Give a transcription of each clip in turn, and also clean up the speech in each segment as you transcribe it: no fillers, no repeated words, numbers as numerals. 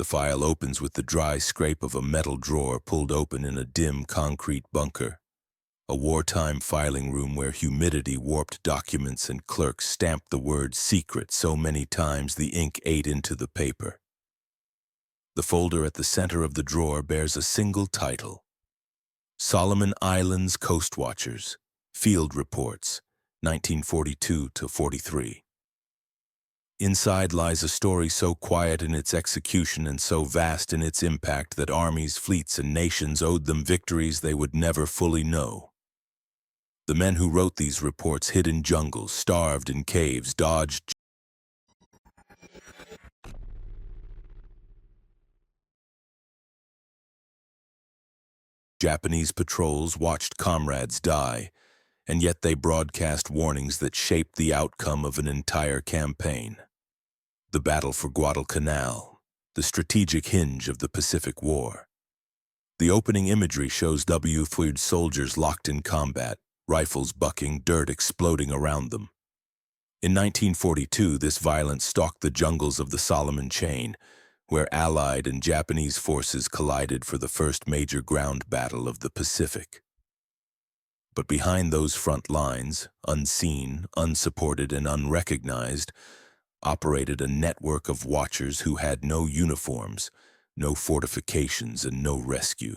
The file opens with the dry scrape of a metal drawer pulled open in a dim concrete bunker, a wartime filing room where humidity warped documents and clerks stamped the word secret so many times the ink ate into the paper. The folder at the center of the drawer bears a single title: Solomon Islands Coastwatchers, Field Reports, 1942-43. Inside lies a story so quiet in its execution and so vast in its impact that armies, fleets, and nations owed them victories they would never fully know. The men who wrote these reports hid in jungles, starved in caves, dodged Japanese patrols, watched comrades die, and yet they broadcast warnings that shaped the outcome of an entire campaign. The battle for Guadalcanal, the strategic hinge of the Pacific War. The opening imagery shows WWII soldiers locked in combat, rifles bucking, dirt exploding around them. In 1942, this violence stalked the jungles of the Solomon Chain, where Allied and Japanese forces collided for the first major ground battle of the Pacific. But behind those front lines, unseen, unsupported, and unrecognized, operated a network of watchers who had no uniforms, no fortifications, and no rescue.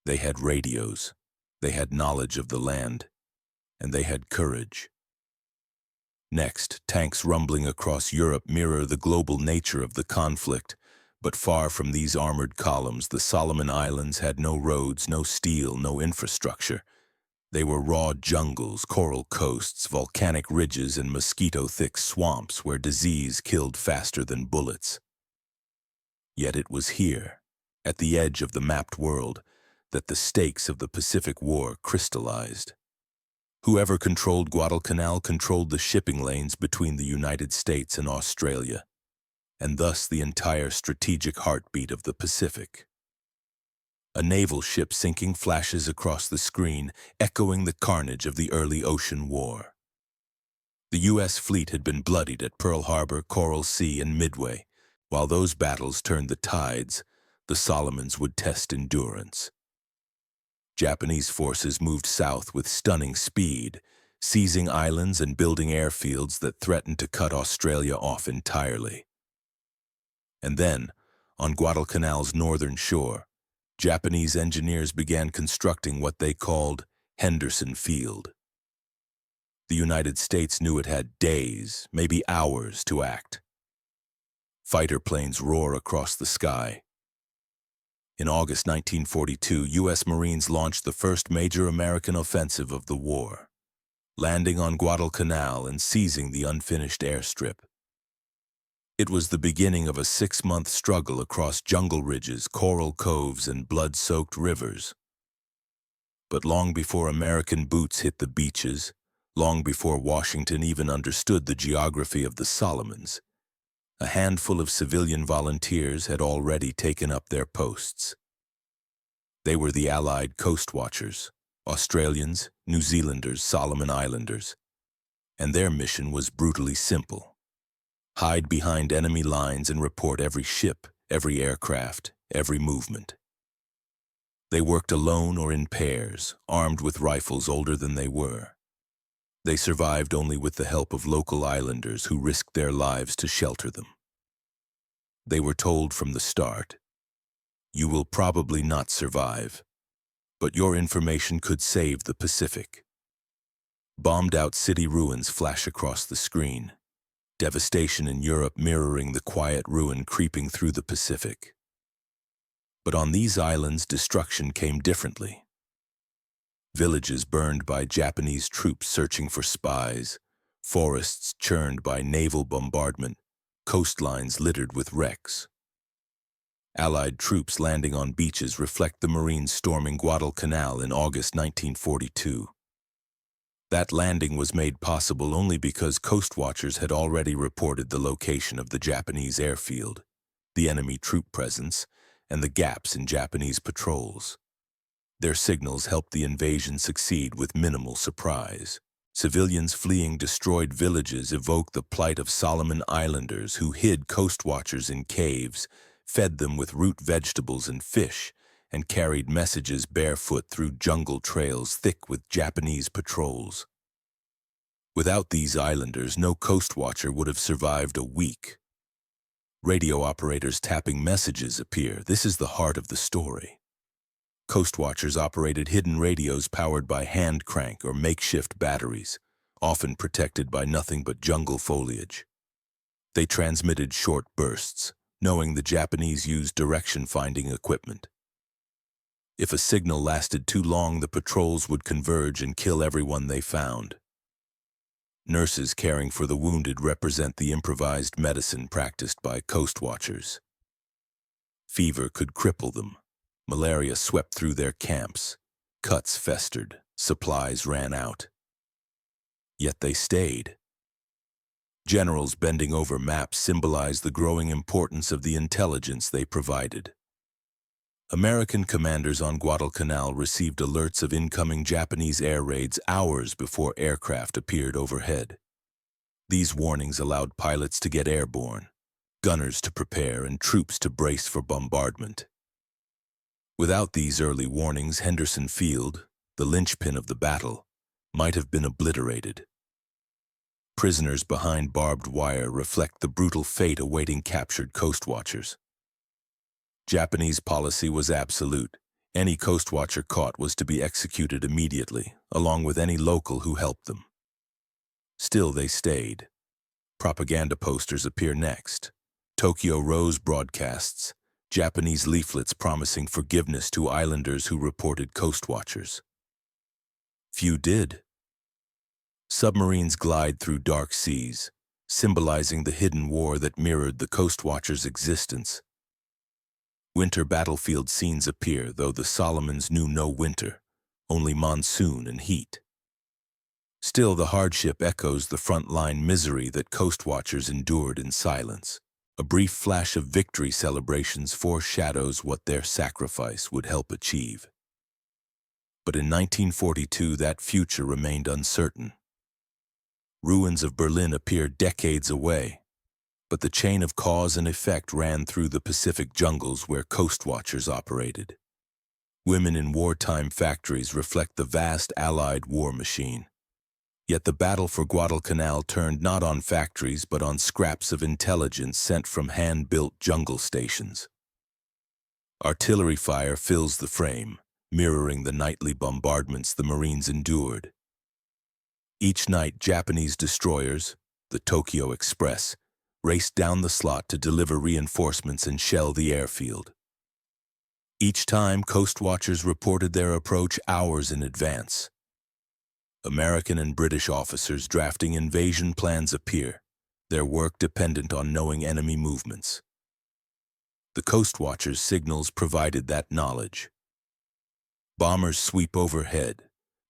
They had radios, they had knowledge of the land, and they had courage. Next, tanks rumbling across Europe mirror the global nature of the conflict, but far from these armored columns, the Solomon Islands had no roads, no steel, no infrastructure. They were raw jungles, coral coasts, volcanic ridges, and mosquito-thick swamps where disease killed faster than bullets. Yet it was here, at the edge of the mapped world, that the stakes of the Pacific War crystallized. Whoever controlled Guadalcanal controlled the shipping lanes between the United States and Australia, and thus the entire strategic heartbeat of the Pacific. A naval ship sinking flashes across the screen, echoing the carnage of the early ocean war. The U.S. fleet had been bloodied at Pearl Harbor, Coral Sea, and Midway. While those battles turned the tides, the Solomons would test endurance. Japanese forces moved south with stunning speed, seizing islands and building airfields that threatened to cut Australia off entirely. And then, on Guadalcanal's northern shore, Japanese engineers began constructing what they called Henderson Field. The United States knew it had days, maybe hours, to act. Fighter planes roar across the sky. In August 1942, U.S. Marines launched the first major American offensive of the war, landing on Guadalcanal and seizing the unfinished airstrip. It was the beginning of a 6-month struggle across jungle ridges, coral coves, and blood-soaked rivers. But long before American boots hit the beaches, long before Washington even understood the geography of the Solomons, a handful of civilian volunteers had already taken up their posts. They were the Allied Coastwatchers, Australians, New Zealanders, Solomon Islanders, and their mission was brutally simple: hide behind enemy lines and report every ship, every aircraft, every movement. They worked alone or in pairs, armed with rifles older than they were. They survived only with the help of local islanders who risked their lives to shelter them. They were told from the start, "You will probably not survive, but your information could save the Pacific." Bombed-out city ruins flash across the screen, devastation in Europe mirroring the quiet ruin creeping through the Pacific. But on these islands, destruction came differently. Villages burned by Japanese troops searching for spies, forests churned by naval bombardment, coastlines littered with wrecks. Allied troops landing on beaches reflect the Marines storming Guadalcanal in August 1942. That landing was made possible only because coastwatchers had already reported the location of the Japanese airfield, the enemy troop presence, and the gaps in Japanese patrols. Their signals helped the invasion succeed with minimal surprise. Civilians fleeing destroyed villages evoke the plight of Solomon Islanders who hid coastwatchers in caves, fed them with root vegetables and fish, and carried messages barefoot through jungle trails thick with Japanese patrols. Without these islanders, no coastwatcher would have survived a week. Radio operators tapping messages appear. This is the heart of the story. Coastwatchers operated hidden radios powered by hand crank or makeshift batteries, often protected by nothing but jungle foliage. They transmitted short bursts, knowing the Japanese used direction-finding equipment. If a signal lasted too long, the patrols would converge and kill everyone they found. Nurses caring for the wounded represent the improvised medicine practiced by coastwatchers. Fever could cripple them. Malaria swept through their camps. Cuts festered. Supplies ran out. Yet they stayed. Generals bending over maps symbolized the growing importance of the intelligence they provided. American commanders on Guadalcanal received alerts of incoming Japanese air raids hours before aircraft appeared overhead. These warnings allowed pilots to get airborne, gunners to prepare, and troops to brace for bombardment. Without these early warnings, Henderson Field, the linchpin of the battle, might have been obliterated. Prisoners behind barbed wire reflect the brutal fate awaiting captured coastwatchers. Japanese policy was absolute. Any coastwatcher caught was to be executed immediately, along with any local who helped them. Still, they stayed. Propaganda posters appear next. Tokyo Rose broadcasts, Japanese leaflets promising forgiveness to islanders who reported coastwatchers. Few did. Submarines glide through dark seas, symbolizing the hidden war that mirrored the coastwatchers' existence. Winter battlefield scenes appear, though the Solomons knew no winter, only monsoon and heat. Still, the hardship echoes the front-line misery that coastwatchers endured in silence. A brief flash of victory celebrations foreshadows what their sacrifice would help achieve. But in 1942, that future remained uncertain. Ruins of Berlin appeared decades away, but the chain of cause and effect ran through the Pacific jungles where coastwatchers operated. Women in wartime factories reflect the vast Allied war machine. Yet the battle for Guadalcanal turned not on factories but on scraps of intelligence sent from hand-built jungle stations. Artillery fire fills the frame, mirroring the nightly bombardments the Marines endured. Each night, Japanese destroyers, the Tokyo Express, raced down the slot to deliver reinforcements and shell the airfield. Each time, coastwatchers reported their approach hours in advance. American and British officers drafting invasion plans appear, their work dependent on knowing enemy movements. The coastwatchers' signals provided that knowledge. Bombers sweep overhead,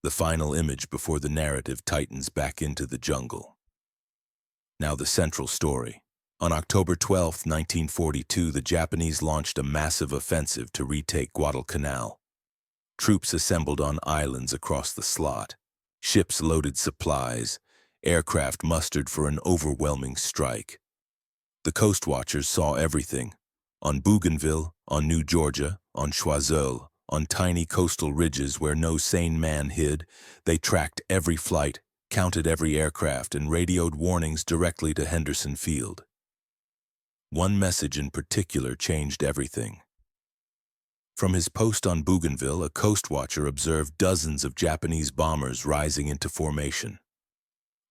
the final image before the narrative tightens back into the jungle. Now the central story. On October 12, 1942, the Japanese launched a massive offensive to retake Guadalcanal. Troops assembled on islands across the slot. Ships loaded supplies. Aircraft mustered for an overwhelming strike. The coastwatchers saw everything. On Bougainville, on New Georgia, on Choiseul, on tiny coastal ridges where no sane man hid, they tracked every flight, counted every aircraft, and radioed warnings directly to Henderson Field. One message in particular changed everything. From his post on Bougainville, a coastwatcher observed dozens of Japanese bombers rising into formation.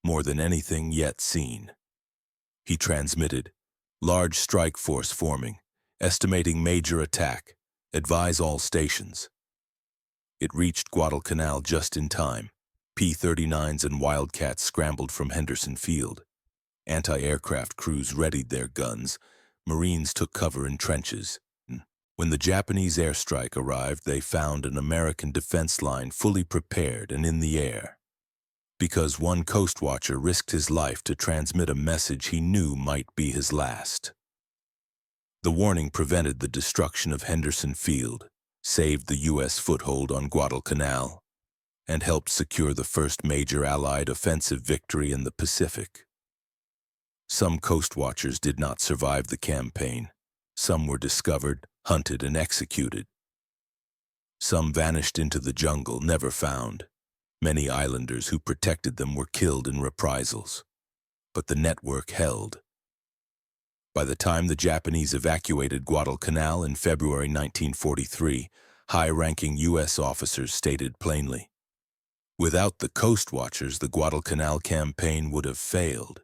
More than anything yet seen. He transmitted, "Large strike force forming, estimating major attack, advise all stations." It reached Guadalcanal just in time. P-39s and Wildcats scrambled from Henderson Field. Anti-aircraft crews readied their guns. Marines took cover in trenches. When the Japanese airstrike arrived, they found an American defense line fully prepared and in the air. Because one coastwatcher risked his life to transmit a message he knew might be his last. The warning prevented the destruction of Henderson Field, saved the U.S. foothold on Guadalcanal, and helped secure the first major Allied offensive victory in the Pacific. Some coastwatchers did not survive the campaign. Some were discovered, hunted, and executed. Some vanished into the jungle, never found. Many islanders who protected them were killed in reprisals. But the network held. By the time the Japanese evacuated Guadalcanal in February 1943, high-ranking U.S. officers stated plainly, without the Coastwatchers, the Guadalcanal campaign would have failed.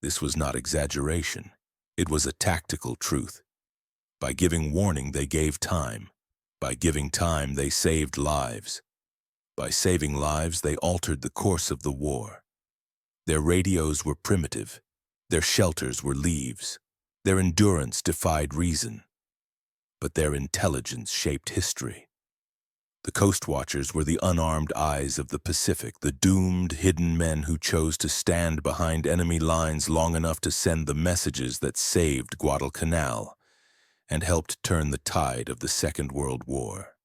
This was not exaggeration. It was a tactical truth. By giving warning, they gave time. By giving time, they saved lives. By saving lives, they altered the course of the war. Their radios were primitive. Their shelters were leaves. Their endurance defied reason. But their intelligence shaped history. The Coastwatchers were the unarmed eyes of the Pacific, the doomed, hidden men who chose to stand behind enemy lines long enough to send the messages that saved Guadalcanal and helped turn the tide of the Second World War.